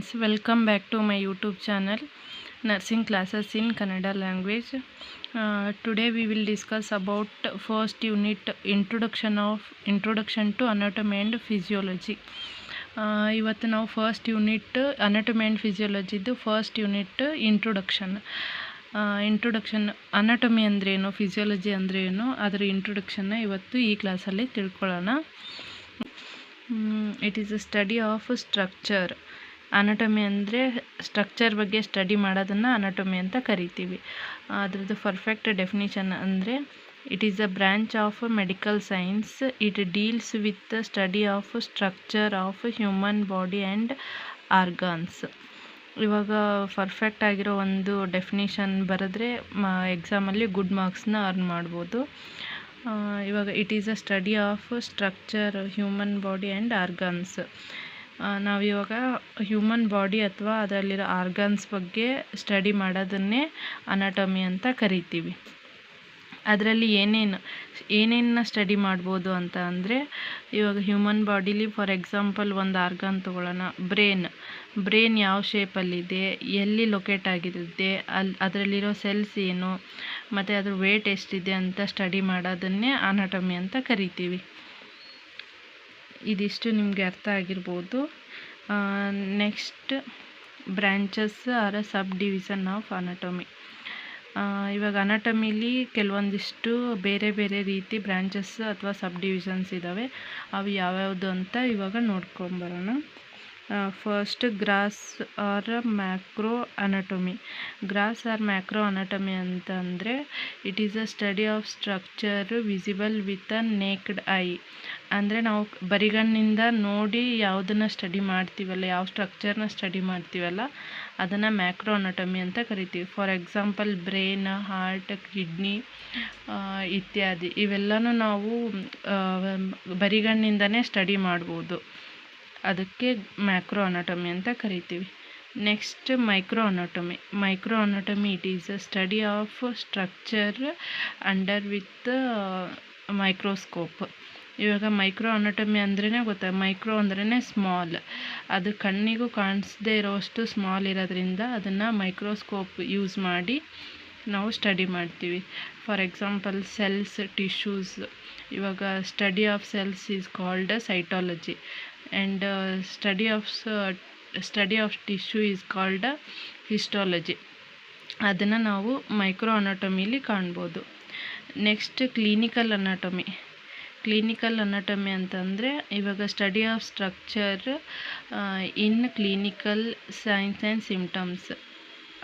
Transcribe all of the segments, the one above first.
Welcome back to my YouTube channel Nursing Classes in Kannada Language. Today we will discuss about first unit introduction to anatomy and physiology. ಇವತ್ತು ನಾವು first unit anatomy and ಫಿಸಿಯಾಲಜಿದು first unit introduction anatomy ಅಂದ್ರೇನು, physiology ಅಂದ್ರೇನು, ಅದರ ಇಂಟ್ರೊಡಕ್ಷನ್ನ ಇವತ್ತು ಈ ಕ್ಲಾಸಲ್ಲಿ ತಿಳ್ಕೊಳ್ಳೋಣ. It is a study of structure. Anatomy ಅಂದರೆ ಸ್ಟ್ರಕ್ಚರ್ ಬಗ್ಗೆ ಸ್ಟಡಿ ಮಾಡೋದನ್ನು ಅನಾಟಮಿ ಅಂತ ಕರಿತೀವಿ. ಅದರದ್ದು ಪರ್ಫೆಕ್ಟ್ ಡೆಫಿನಿಷನ್ ಅಂದರೆ it is a branch of medical science. It deals with study of structure of human body and organs. ಇವಾಗ ಪರ್ಫೆಕ್ಟ್ ಆಗಿರೋ ಒಂದು ಡೆಫಿನಿಷನ್ ಬರೆದ್ರೆ ಎಕ್ಸಾಮಲ್ಲಿ ಗುಡ್ ಮಾರ್ಕ್ಸ್ನ ಅರ್ನ್ ಮಾಡ್ಬೋದು. ಇವಾಗ it is a study of structure human body and organs. ನಾವಿವಾಗ human body ಅಥವಾ ಅದರಲ್ಲಿರೋ ಆರ್ಗನ್ಸ್ ಬಗ್ಗೆ ಸ್ಟಡಿ ಮಾಡೋದನ್ನೇ ಅನಾಟಮಿ ಅಂತ ಕರಿತೀವಿ. ಅದರಲ್ಲಿ ಏನೇನ ಸ್ಟಡಿ ಮಾಡ್ಬೋದು ಅಂತ ಅಂದರೆ, ಇವಾಗ ಹ್ಯೂಮನ್ ಬಾಡಿಲಿ ಫಾರ್ ಎಕ್ಸಾಂಪಲ್ ಒಂದು ಆರ್ಗನ್ ತೊಗೊಳ್ಳೋಣ. ಬ್ರೇನ್ ಯಾವ ಶೇಪಲ್ಲಿದೆ, ಎಲ್ಲಿ ಲೊಕೇಟ್ ಆಗಿರುತ್ತೆ, ಅದರಲ್ಲಿರೋ ಸೆಲ್ಸ್ ಏನು, ಮತ್ತು ಅದ್ರ ವೇಟ್ ಎಷ್ಟಿದೆ ಅಂತ ಸ್ಟಡಿ ಮಾಡೋದನ್ನೇ ಅನಾಟಮಿ ಅಂತ ಕರಿತೀವಿ. ಇದಿಷ್ಟು ನಿಮಗೆ ಅರ್ಥ ಆಗಿರ್ಬೋದು. Next branches are a subdivision of anatomy. ಇವಾಗ ಅನಾಟಮಿಲಿ ಕೆಲವೊಂದಿಷ್ಟು ಬೇರೆ ಬೇರೆ ರೀತಿ ಬ್ರ್ಯಾಂಚಸ್ ಅಥವಾ ಸಬ್ ಡಿವಿಷನ್ಸ್ ಇದ್ದಾವೆ. ಅವು ಯಾವ್ಯಾವುದು ಅಂತ ಇವಾಗ ನೋಡ್ಕೊಂಬರೋಣ. First gross or macro anatomy. Gross or macro anatomy ಅಂತ ಅಂದರೆ it is a study of structure visible with a naked eye. ಅಂದರೆ ನಾವು ಬರಿಗಣ್ಣಿಂದ ನೋಡಿ ಯಾವುದನ್ನು ಸ್ಟಡಿ ಮಾಡ್ತೀವಲ್ಲ, ಯಾವ ಸ್ಟ್ರಕ್ಚರ್ನ ಸ್ಟಡಿ ಮಾಡ್ತೀವಲ್ಲ ಅದನ್ನು ಮ್ಯಾಕ್ರೋ ಅನಾಟಮಿ ಅಂತ ಕರಿತೀವಿ. For example brain, heart, kidney ಇತ್ಯಾದಿ ಇವೆಲ್ಲನೂ ನಾವು ಬರಿಗಣ್ಣಿಂದನೇ ಸ್ಟಡಿ ಮಾಡ್ಬೋದು. ಅದಕ್ಕೆ ಮ್ಯಾಕ್ರೋ ಅನಾಟಮಿ ಅಂತ ಕರಿತೀವಿ. Next micro anatomy it is a study of structure under with microscope. ಇವಾಗ ಮೈಕ್ರೋ ಅನಾಟಮಿ ಅಂದ್ರೇ ಗೊತ್ತಾ, ಮೈಕ್ರೋ ಅಂದ್ರೇ ಸ್ಮಾಲ್. ಅದು ಕಣ್ಣಿಗೂ ಕಾಣಿಸದೇ ಇರೋಷ್ಟು ಸ್ಮಾಲ್ ಇರೋದ್ರಿಂದ ಅದನ್ನು ಮೈಕ್ರೋಸ್ಕೋಪ್ ಯೂಸ್ ಮಾಡಿ ನಾವು ಸ್ಟಡಿ ಮಾಡ್ತೀವಿ. For example cells, tissues. ಇವಾಗ study of cells is called cytology and study of tissue is called histology. ಅದನ್ನು ನಾವು ಮೈಕ್ರೋ ಅನಾಟಮಿಲಿ ಕಾಣ್ಬೋದು. ನೆಕ್ಸ್ಟ್ ಕ್ಲಿನಿಕಲ್ ಅನಾಟಮಿ ಅಂತಂದರೆ ಇವಾಗ study of structure in clinical science and symptoms.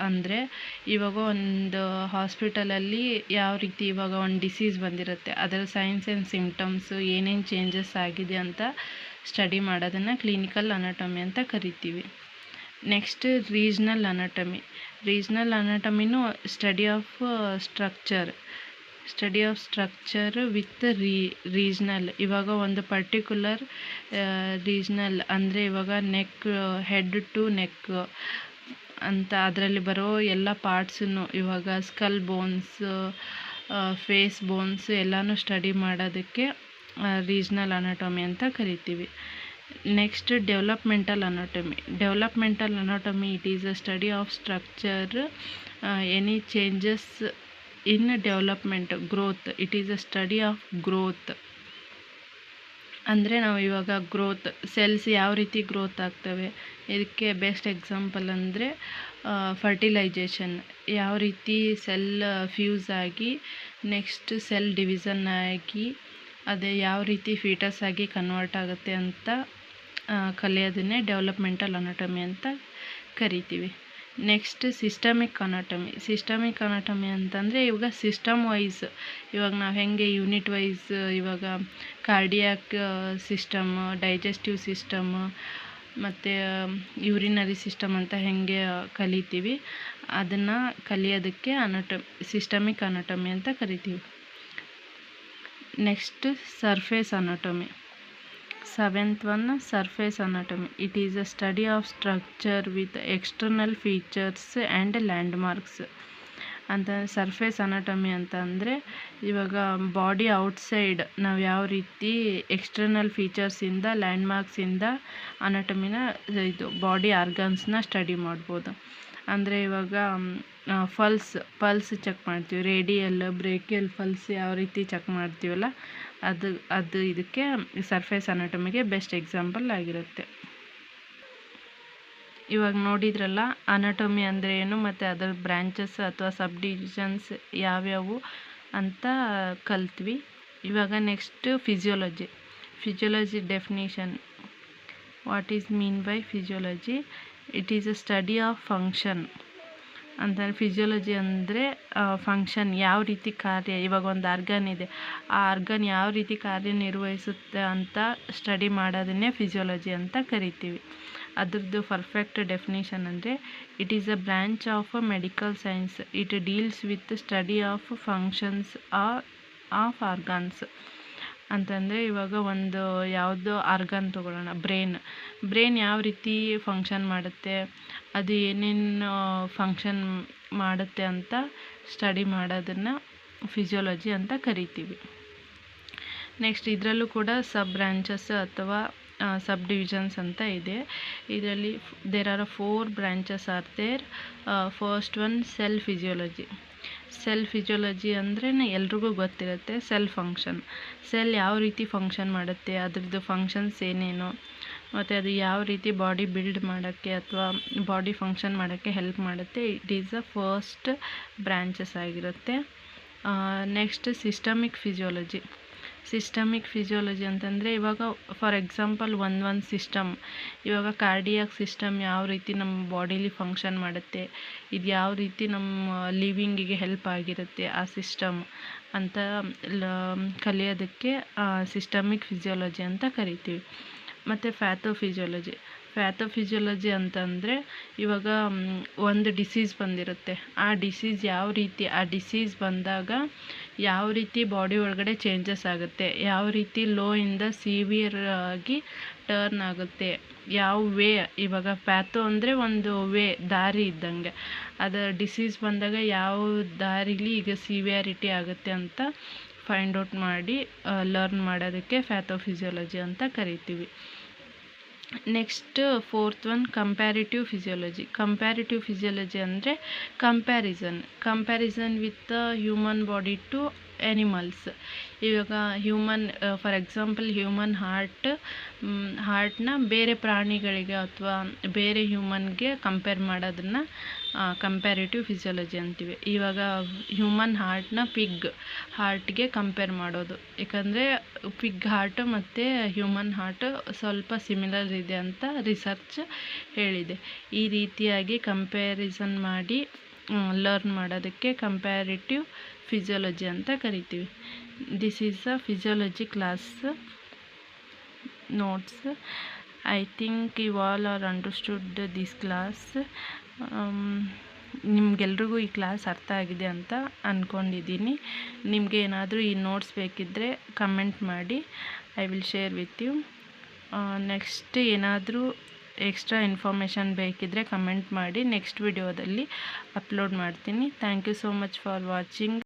ಅಂದರೆ ಇವಾಗ ಒಂದು ಹಾಸ್ಪಿಟಲಲ್ಲಿ ಯಾವ ರೀತಿ ಇವಾಗ ಒಂದು ಡಿಸೀಸ್ ಬಂದಿರುತ್ತೆ, ಅದರ ಸೈನ್ಸ್ ಆ್ಯಂಡ್ ಸಿಮ್ಟಮ್ಸು ಏನೇನು ಚೇಂಜಸ್ ಆಗಿದೆ ಅಂತ ಸ್ಟಡಿ ಮಾಡೋದನ್ನು ಕ್ಲಿನಿಕಲ್ ಅನಾಟಮಿ ಅಂತ ಕರಿತೀವಿ. ನೆಕ್ಸ್ಟ್ ರೀಜ್ನಲ್ ಅನಾಟಮಿನೂ study of structure with regional. ಇವಾಗ ಒಂದು ಪರ್ಟಿಕ್ಯುಲರ್ ರೀಜ್ನಲ್ ಅಂದರೆ ಇವಾಗ ಹೆಡ್ ಟು ನೆಕ್ ಅಂತ ಅದರಲ್ಲಿ ಬರೋ ಎಲ್ಲ ಪಾರ್ಟ್ಸನ್ನು, ಇವಾಗ ಸ್ಕಲ್ ಬೋನ್ಸ್, ಫೇಸ್ ಬೋನ್ಸ್ ಎಲ್ಲನೂ ಸ್ಟಡಿ ಮಾಡೋದಕ್ಕೆ ರೀಜ್ನಲ್ ಅನಾಟಮಿ ಅಂತ ಕರಿತೀವಿ. Next developmental anatomy it is a study of structure any changes in development, growth. It is a study of growth. ಅಂದರೆ ನಾವು ಇವಾಗ ಗ್ರೋತ್ ಸೆಲ್ಸ್ ಯಾವ ರೀತಿ ಗ್ರೋತ್ ಆಗ್ತವೆ, ಇದಕ್ಕೆ ಬೆಸ್ಟ್ ಎಕ್ಸಾಂಪಲ್ ಅಂದರೆ ಫರ್ಟಿಲೈಜೇಷನ್. ಯಾವ ರೀತಿ ಸೆಲ್ ಫ್ಯೂಸ್ ಆಗಿ ನೆಕ್ಸ್ಟ್ ಸೆಲ್ ಡಿವಿಷನ್ ಆಗಿ ಅದೇ ಯಾವ ರೀತಿ ಫೀಟಸ್ ಆಗಿ ಕನ್ವರ್ಟ್ ಆಗುತ್ತೆ ಅಂತ ಕಲಿಯೋದನ್ನೇ ಡೆವಲಪ್ಮೆಂಟಲ್ ಅನಾಟಮಿ ಅಂತ ಕರಿತೀವಿ. ನೆಕ್ಸ್ಟ್ ಸಿಸ್ಟಮಿಕ್ ಅನಾಟಮಿ ಅಂತಂದರೆ ಇವಾಗ ಸಿಸ್ಟಮ್ ವೈಸ್, ಇವಾಗ ನಾವು ಹೆಂಗೆ ಯೂನಿಟ್ ವೈಸ್ ಇವಾಗ ಕಾರ್ಡಿಯಾಕ್ ಸಿಸ್ಟಮ್, ಡೈಜೆಸ್ಟಿವ್ ಸಿಸ್ಟಮ್ ಮತ್ತು ಯೂರಿನರಿ ಸಿಸ್ಟಮ್ ಅಂತ ಹೆಂಗೆ ಕಲಿತೀವಿ ಅದನ್ನು ಕಲಿಯೋದಕ್ಕೆ ಸಿಸ್ಟಮಿಕ್ ಅನಾಟಮಿ ಅಂತ ಕರಿತೀವಿ. Next surface anatomy. Seventh one surface anatomy. It is a study of structure with external features and landmarks. ಅಂತ ಸರ್ಫೇಸ್ ಅನಾಟಮಿ ಅಂತ ಅಂದರೆ ಇವಾಗ ಬಾಡಿ ಔಟ್ಸೈಡ್ ನಾವು ಯಾವ ರೀತಿ ಎಕ್ಸ್ಟರ್ನಲ್ ಫೀಚರ್ಸಿಂದ ಲ್ಯಾಂಡ್ಮಾರ್ಕ್ಸಿಂದ ಅನಾಟಮಿನ ಬಾಡಿ ಆರ್ಗನ್ಸ್ನ ಸ್ಟಡಿ ಮಾಡ್ಬೋದು. ಅಂದರೆ ಇವಾಗ ಪಲ್ಸ್ ಚೆಕ್ ಮಾಡ್ತೀವಿ, ರೇಡಿಯಲ್ ಬ್ರೇಕಿಯಲ್ ಪಲ್ಸ್ ಯಾವ ರೀತಿ ಚೆಕ್ ಮಾಡ್ತೀವಲ್ಲ ಅದು ಇದಕ್ಕೆ ಸರ್ಫೇಸ್ ಅನಾಟಮಿಗೆ ಬೆಸ್ಟ್ ಎಕ್ಸಾಂಪಲ್ ಆಗಿರುತ್ತೆ. ಇವಾಗ ನೋಡಿದ್ರಲ್ಲ ಅನಾಟಮಿ ಅಂದರೆ ಏನು ಮತ್ತು ಅದರ ಬ್ರ್ಯಾಂಚಸ್ ಅಥವಾ ಸಬ್ ಡಿವಿಷನ್ಸ್ ಯಾವ್ಯಾವು ಅಂತ ಕಲ್ತ್ವಿ. ಇವಾಗ next physiology definition. What is mean by physiology? It is a study of function ಅಂತ. ಫಿಸಿಯೋಲಜಿ ಅಂದರೆ ಫಂಕ್ಷನ್, ಯಾವ ರೀತಿ ಕಾರ್ಯ, ಇವಾಗ ಒಂದು ಆರ್ಗನ್ ಇದೆ, ಆ ಆರ್ಗನ್ ಯಾವ ರೀತಿ ಕಾರ್ಯನಿರ್ವಹಿಸುತ್ತೆ ಅಂತ ಸ್ಟಡಿ ಮಾಡೋದನ್ನೇ ಫಿಸಿಯೋಲಜಿ ಅಂತ ಕರಿತೀವಿ. ಅದ್ರದ್ದು ಪರ್ಫೆಕ್ಟ್ ಡೆಫಿನೇಷನ್ ಅಂದರೆ it is a branch of a medical science. It deals with study of functions of organs ಅಂತಂದರೆ ಇವಾಗ ಒಂದು ಯಾವುದೋ ಆರ್ಗನ್ ತೊಗೊಳ್ಳೋಣ, ಬ್ರೈನ್ ಯಾವ ರೀತಿ ಫಂಕ್ಷನ್ ಮಾಡುತ್ತೆ, ಅದು ಏನೇನು ಫಂಕ್ಷನ್ ಮಾಡುತ್ತೆ ಅಂತ ಸ್ಟಡಿ ಮಾಡೋದನ್ನು ಫಿಸಿಯೋಲಜಿ ಅಂತ ಕರಿತೀವಿ. ನೆಕ್ಸ್ಟ್ ಇದರಲ್ಲೂ ಕೂಡ ಸಬ್ ಬ್ರ್ಯಾಂಚಸ್ ಅಥವಾ ಸಬ್ ಡಿವಿಷನ್ಸ್ ಅಂತ ಇದೆ. ಇದರಲ್ಲಿ there are 4 branches are there. First one cell physiology ಅಂದರೆ ಎಲ್ರಿಗೂ ಗೊತ್ತಿರುತ್ತೆ, ಸೆಲ್ ಯಾವ ರೀತಿ ಫಂಕ್ಷನ್ ಮಾಡುತ್ತೆ, ಅದ್ರದ್ದು ಫಂಕ್ಷನ್ಸ್ ಏನೇನು, ಮತ್ತು ಅದು ಯಾವ ರೀತಿ ಬಾಡಿ ಬಿಲ್ಡ್ ಮಾಡೋಕ್ಕೆ ಅಥವಾ ಬಾಡಿ ಫಂಕ್ಷನ್ ಮಾಡೋಕ್ಕೆ ಹೆಲ್ಪ್ ಮಾಡುತ್ತೆ. It is the first branches ಆಗಿರುತ್ತೆ. ನೆಕ್ಸ್ಟ್ ಸಿಸ್ಟಮಿಕ್ ಫಿಸಿಯೋಲಜಿ ಅಂತಂದರೆ ಇವಾಗ ಫಾರ್ ಎಕ್ಸಾಂಪಲ್ ಒಂದು ಸಿಸ್ಟಮ್, ಇವಾಗ ಕಾರ್ಡಿಯಾಕ್ ಸಿಸ್ಟಮ್ ಯಾವ ರೀತಿ ನಮ್ಮ ಬಾಡಿಲಿ ಫಂಕ್ಷನ್ ಮಾಡುತ್ತೆ, ಇದು ಯಾವ ರೀತಿ ನಮ್ಮ ಲಿವಿಂಗಿಗೆ ಹೆಲ್ಪ್ ಆಗಿರುತ್ತೆ ಆ ಸಿಸ್ಟಮ್ ಅಂತ ಕಲಿಯೋದಕ್ಕೆ ಸಿಸ್ಟಮಿಕ್ ಫಿಸಿಯೋಲಜಿ ಅಂತ ಕರಿತೀವಿ. ಮತ್ತು ಪ್ಯಾಥೋಫಿಸಿಯೋಲಜಿ ಅಂತಂದರೆ ಇವಾಗ ಒಂದು ಡಿಸೀಸ್ ಬಂದಿರುತ್ತೆ, ಆ ಡಿಸೀಸ್ ಆ ಡಿಸೀಸ್ ಬಂದಾಗ ಯಾವ ರೀತಿ ಬಾಡಿ ಒಳಗಡೆ ಚೇಂಜಸ್ ಆಗುತ್ತೆ, ಯಾವ ರೀತಿ ಲೋ ಇಂದ ಸಿವಿಯರ್ ಆಗಿ ಟರ್ನ್ ಆಗುತ್ತೆ, ಯಾವ ವೇ, ಇವಾಗ ಪ್ಯಾಥೋ ಅಂದರೆ ಒಂದು ದಾರಿ ಇದ್ದಂಗೆ, ಅದರ ಡಿಸೀಸ್ ಬಂದಾಗ ಯಾವ ದಾರಿಲಿ ಈಗ ಸಿವಿಯಾರಿಟಿ ಆಗುತ್ತೆ ಅಂತ ಫೈಂಡ್ ಔಟ್ ಮಾಡಿ ಲರ್ನ್ ಮಾಡೋದಕ್ಕೆ ಪ್ಯಾಥೋಫಿಸಿಯೋಲಜಿ ಅಂತ ಕರಿತೀವಿ. Next fourth one comparative physiology ಅಂದರೆ comparison with human body to animals. ಇವಾಗ ಫಾರ್ ಎಕ್ಸಾಂಪಲ್ ಹ್ಯೂಮನ್ ಹಾರ್ಟ್ನ ಬೇರೆ ಪ್ರಾಣಿಗಳಿಗೆ ಅಥವಾ ಬೇರೆ ಹ್ಯೂಮನ್ಗೆ ಕಂಪೇರ್ ಮಾಡೋದನ್ನು ಕಂಪ್ಯಾರಿಟಿವ್ ಫಿಸಿಯೋಲಜಿ ಅಂತೀವಿ. ಇವಾಗ ಹ್ಯೂಮನ್ ಹಾರ್ಟ್ನ ಪಿಗ್ ಹಾರ್ಟ್ಗೆ ಕಂಪೇರ್ ಮಾಡೋದು, ಯಾಕಂದರೆ ಪಿಗ್ ಹಾರ್ಟ್ ಮತ್ತು ಹ್ಯೂಮನ್ ಹಾರ್ಟ್ ಸ್ವಲ್ಪ ಸಿಮಿಲರ್ ಇದೆ ಅಂತ ರಿಸರ್ಚ್ ಹೇಳಿದೆ. ಈ ರೀತಿಯಾಗಿ ಕಂಪ್ಯಾರಿಸನ್ ಮಾಡಿ ಲರ್ನ್ ಮಾಡೋದಕ್ಕೆ ಕಂಪ್ಯಾರಿಟಿವ್ ಫಿಸಿಯೋಲಜಿ ಅಂತ ಕರಿತೀವಿ. This is a physiology class notes. I think you all are understood this class. ನಿಮಗೆಲ್ರಿಗೂ ಈ ಕ್ಲಾಸ್ ಅರ್ಥ ಆಗಿದೆ ಅಂತ ಅಂದ್ಕೊಂಡಿದ್ದೀನಿ. ನಿಮಗೆ ಏನಾದರೂ ಈ ನೋಟ್ಸ್ ಬೇಕಿದ್ದರೆ ಕಮೆಂಟ್ ಮಾಡಿ, I will share with you. Next ಏನಾದರೂ ಎಕ್ಸ್ಟ್ರಾ ಇನ್ಫಾರ್ಮೇಷನ್ ಬೇಕಿದ್ದರೆ ಕಮೆಂಟ್ ಮಾಡಿ, ನೆಕ್ಸ್ಟ್ ವಿಡಿಯೋದಲ್ಲಿ ಅಪ್ಲೋಡ್ ಮಾಡ್ತೀನಿ. Thank you so much for watching.